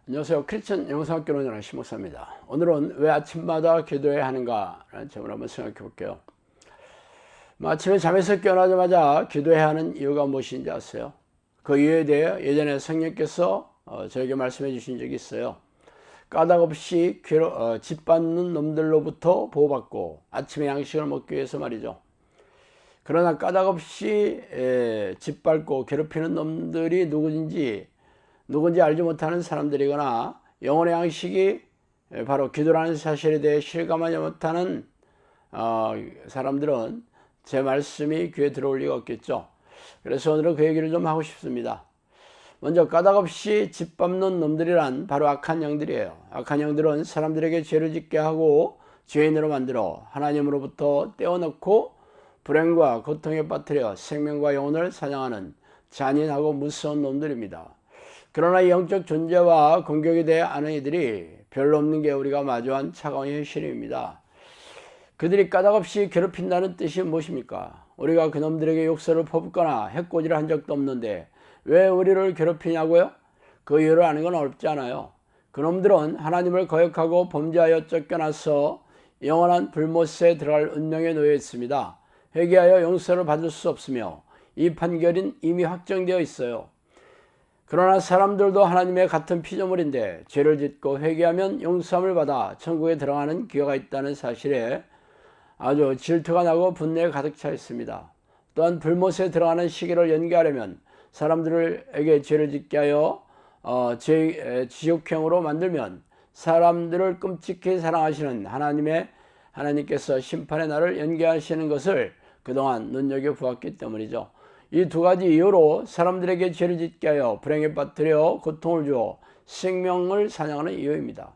안녕하세요. 크리스천 영상학교 운영하는 심목사입니다. 오늘은 왜 아침마다 기도해야 하는가 라는 점을 한번 생각해 볼게요. 아침에 잠에서 깨어나자마자 기도해야 하는 이유가 무엇인지 아세요? 그 이유에 대해 예전에 성령께서 저에게 말씀해 주신 적이 있어요. 까닭없이 짓밟는 놈들로부터 보호받고 아침에 양식을 먹기 위해서 말이죠. 그러나 까닭없이 짓밟고 괴롭히는 놈들이 누군지 알지 못하는 사람들이거나 영혼의 양식이 바로 기도라는 사실에 대해 실감하지 못하는 사람들은 제 말씀이 귀에 들어올 리가 없겠죠. 그래서 오늘은 그 얘기를 좀 하고 싶습니다. 먼저 까닭없이 짓밟는 놈들이란 바로 악한 영들이에요. 악한 영들은 사람들에게 죄를 짓게 하고 죄인으로 만들어 하나님으로부터 떼어놓고 불행과 고통에 빠뜨려 생명과 영혼을 사냥하는 잔인하고 무서운 놈들입니다. 그러나 이 영적 존재와 공격에 대해 아는 이들이 별로 없는 게 우리가 마주한 차가운 현실입니다. 그들이 까닭없이 괴롭힌다는 뜻이 무엇입니까? 우리가 그놈들에게 욕설을 퍼붓거나 해코지를 한 적도 없는데 왜 우리를 괴롭히냐고요? 그 이유를 아는 건 어렵지 않아요. 그놈들은 하나님을 거역하고 범죄하여 쫓겨나서 영원한 불못에 들어갈 운명에 놓여 있습니다. 회개하여 용서를 받을 수 없으며 이 판결은 이미 확정되어 있어요. 그러나 사람들도 하나님의 같은 피조물인데 죄를 짓고 회개하면 용서함을 받아 천국에 들어가는 기회가 있다는 사실에 아주 질투가 나고 분내에 가득 차 있습니다. 또한 불못에 들어가는 시기를 연기하려면 사람들에게 죄를 짓게 하여 지옥행으로 만들면 사람들을 끔찍히 사랑하시는 하나님께서 심판의 날을 연기하시는 것을 그동안 눈여겨보았기 때문이죠. 이 두 가지 이유로 사람들에게 죄를 짓게 하여 불행에 빠뜨려 고통을 주어 생명을 사냥하는 이유입니다.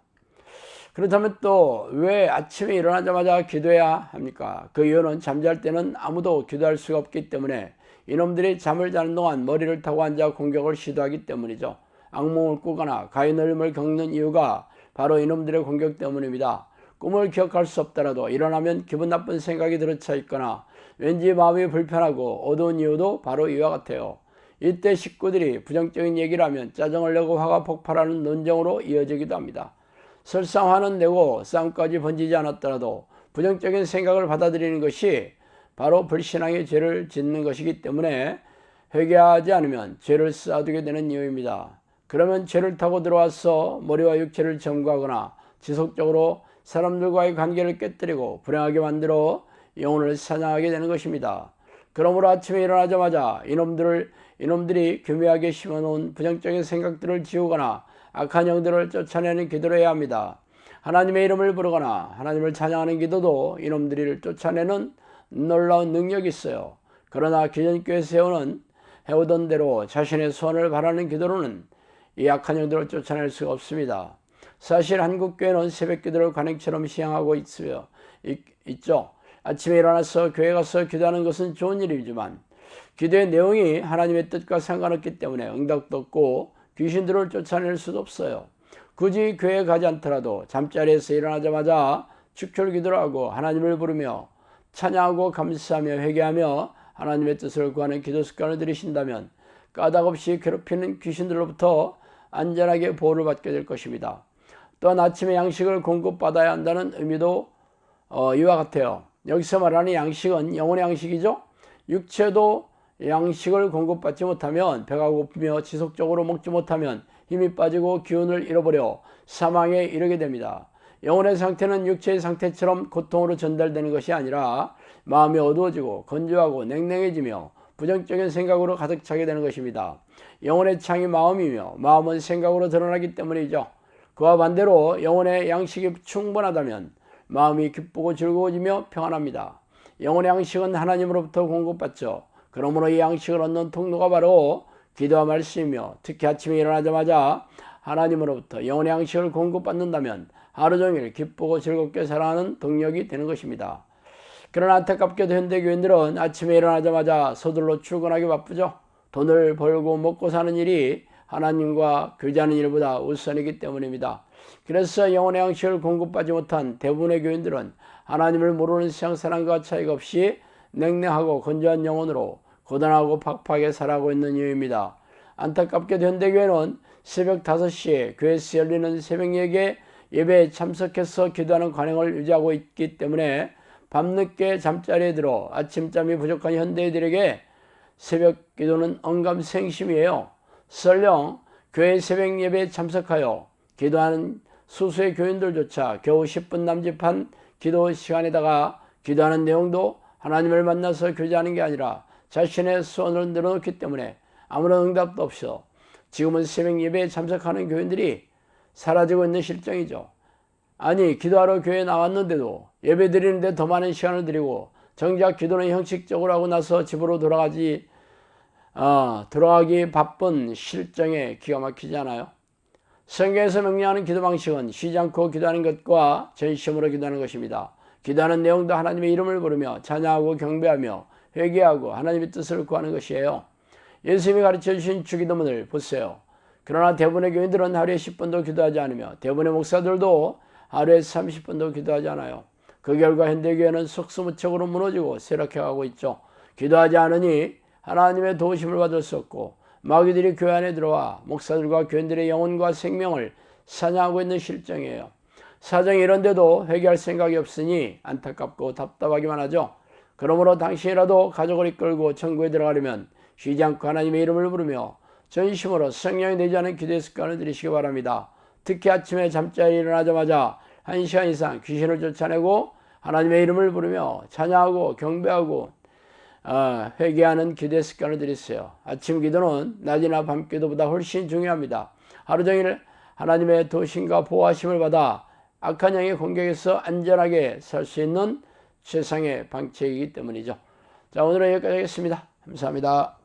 그렇다면 또 왜 아침에 일어나자마자 기도해야 합니까? 그 이유는 잠잘 때는 아무도 기도할 수가 없기 때문에 이놈들이 잠을 자는 동안 머리를 타고 앉아 공격을 시도하기 때문이죠. 악몽을 꾸거나 가인을림을 겪는 이유가 바로 이놈들의 공격 때문입니다. 꿈을 기억할 수 없더라도 일어나면 기분 나쁜 생각이 들어차 있거나 왠지 마음이 불편하고 어두운 이유도 바로 이와 같아요. 이때 식구들이 부정적인 얘기를 하면 짜증을 내고 화가 폭발하는 논쟁으로 이어지기도 합니다. 설사 화는 내고 싸움까지 번지지 않았더라도 부정적인 생각을 받아들이는 것이 바로 불신앙의 죄를 짓는 것이기 때문에 회개하지 않으면 죄를 쌓아두게 되는 이유입니다. 그러면 죄를 타고 들어와서 머리와 육체를 점거하거나 지속적으로 사람들과의 관계를 깨뜨리고 불행하게 만들어 영혼을 사냥하게 되는 것입니다. 그러므로 아침에 일어나자마자 이놈들이 교묘하게 심어놓은 부정적인 생각들을 지우거나 악한 영들을 쫓아내는 기도를 해야 합니다. 하나님의 이름을 부르거나 하나님을 찬양하는 기도도 이놈들을 쫓아내는 놀라운 능력이 있어요. 그러나 기존교회에서 해오던 대로 자신의 소원을 바라는 기도로는 이 악한 영들을 쫓아낼 수가 없습니다. 사실 한국교회는 새벽기도를 관행처럼 시행하고 있죠. 아침에 일어나서 교회 가서 기도하는 것은 좋은 일이지만 기도의 내용이 하나님의 뜻과 상관없기 때문에 응답도 없고 귀신들을 쫓아낼 수도 없어요. 굳이 교회에 가지 않더라도 잠자리에서 일어나자마자 축출 기도를 하고 하나님을 부르며 찬양하고 감사하며 회개하며 하나님의 뜻을 구하는 기도 습관을 들이신다면 까닭없이 괴롭히는 귀신들로부터 안전하게 보호를 받게 될 것입니다. 또한 아침에 양식을 공급받아야 한다는 의미도 이와 같아요. 여기서 말하는 양식은 영혼의 양식이죠. 육체도 양식을 공급받지 못하면 배가 고프며 지속적으로 먹지 못하면 힘이 빠지고 기운을 잃어버려 사망에 이르게 됩니다. 영혼의 상태는 육체의 상태처럼 고통으로 전달되는 것이 아니라 마음이 어두워지고 건조하고 냉랭해지며 부정적인 생각으로 가득 차게 되는 것입니다. 영혼의 창이 마음이며 마음은 생각으로 드러나기 때문이죠. 그와 반대로 영혼의 양식이 충분하다면 마음이 기쁘고 즐거워지며 평안합니다. 영혼의 양식은 하나님으로부터 공급받죠. 그러므로 이 양식을 얻는 통로가 바로 기도와 말씀이며 특히 아침에 일어나자마자 하나님으로부터 영혼의 양식을 공급받는다면 하루 종일 기쁘고 즐겁게 살아가는 동력이 되는 것입니다. 그러나 안타깝게도 현대교인들은 아침에 일어나자마자 서둘러 출근하기 바쁘죠. 돈을 벌고 먹고 사는 일이 하나님과 교제하는 일보다 우선이기 때문입니다. 그래서 영혼의 양식을 공급받지 못한 대부분의 교인들은 하나님을 모르는 세상 사람과 차이가 없이 냉랭하고 건조한 영혼으로 고단하고 팍팍하게 살아가고 있는 이유입니다. 안타깝게도 현대교회는 새벽 5시에 교회에서 열리는 새벽 예배에 참석해서 기도하는 관행을 유지하고 있기 때문에 밤늦게 잠자리에 들어 아침잠이 부족한 현대인들에게 새벽 기도는 언감생심이에요. 설령 교회 새벽 예배에 참석하여 기도하는 소수의 교인들조차 겨우 10분 남짓한 기도 시간에다가 기도하는 내용도 하나님을 만나서 교제하는 게 아니라 자신의 소원을 늘어놓기 때문에 아무런 응답도 없어 지금은 새벽 예배에 참석하는 교인들이 사라지고 있는 실정이죠. 아니, 기도하러 교회에 나왔는데도 예배 드리는데 더 많은 시간을 드리고 정작 기도는 형식적으로 하고 나서 집으로 들어가기 바쁜 실정에 기가 막히지 않아요? 성경에서 명령하는 기도 방식은 쉬지 않고 기도하는 것과 전심으로 기도하는 것입니다. 기도하는 내용도 하나님의 이름을 부르며 찬양하고 경배하며 회개하고 하나님의 뜻을 구하는 것이에요. 예수님이 가르쳐 주신 주기도문을 보세요. 그러나 대부분의 교인들은 하루에 10분도 기도하지 않으며 대부분의 목사들도 하루에 30분도 기도하지 않아요. 그 결과 현대교회는 속수무책으로 무너지고 쇠락해가고 있죠. 기도하지 않으니 하나님의 도우심을 받을 수 없고 마귀들이 교회 안에 들어와 목사들과 교인들의 영혼과 생명을 사냥하고 있는 실정이에요. 사정이 이런데도 회개할 생각이 없으니 안타깝고 답답하기만 하죠. 그러므로 당신이라도 가족을 이끌고 천국에 들어가려면 쉬지 않고 하나님의 이름을 부르며 전심으로 성령이 내지 않은 기도의 습관을 들이시기 바랍니다. 특히 아침에 잠자리에 일어나자마자 1시간 이상 귀신을 쫓아내고 하나님의 이름을 부르며 찬양하고 경배하고 회개하는 기도의 습관을 들이세요. 아침 기도는 낮이나 밤 기도보다 훨씬 중요합니다. 하루 종일 하나님의 도심과 보호하심을 받아 악한 영의 공격에서 안전하게 살 수 있는 최상의 방책이기 때문이죠. 자, 오늘은 여기까지 하겠습니다. 감사합니다.